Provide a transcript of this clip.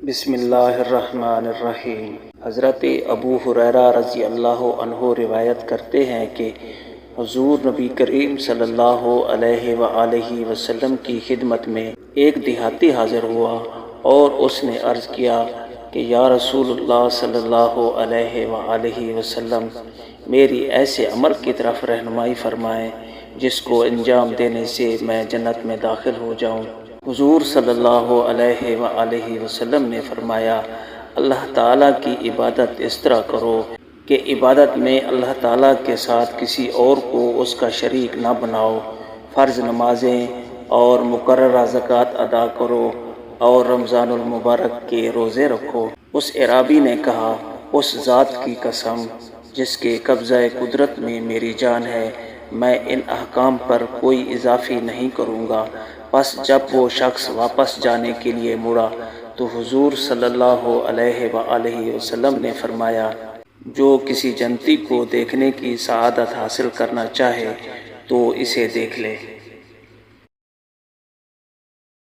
بسم اللہ الرحمن الرحیم۔ حضرت ابو ہریرہ رضی اللہ عنہ روایت کرتے ہیں کہ حضور نبی کریم صلی اللہ علیہ وآلہ وسلم کی خدمت میں ایک دیہاتی حاضر ہوا اور اس نے عرض کیا کہ یا رسول اللہ صلی اللہ علیہ وآلہ وسلم، میری ایسے عمل کی طرف رہنمائی فرمائیں جس کو انجام دینے سے میں جنت میں داخل ہو جاؤں۔ حضور صلی اللہ علیہ وآلہ وسلم نے فرمایا، اللہ تعالیٰ کی عبادت اس طرح کرو کہ عبادت میں اللہ تعالیٰ کے ساتھ کسی اور کو اس کا شریک نہ بناؤ، فرض نمازیں اور مقررہ زکوٰۃ ادا کرو اور رمضان المبارک کے روزے رکھو۔ اس اعرابی نے کہا، اس ذات کی قسم جس کے قبضہ قدرت میں میری جان ہے، میں ان احکام پر کوئی اضافی نہیں کروں گا۔ پس جب وہ شخص واپس جانے کے لیے مڑا تو حضور صلی اللہ علیہ وآلہ وسلم نے فرمایا، جو کسی جنتی کو دیکھنے کی سعادت حاصل کرنا چاہے تو اسے دیکھ لے۔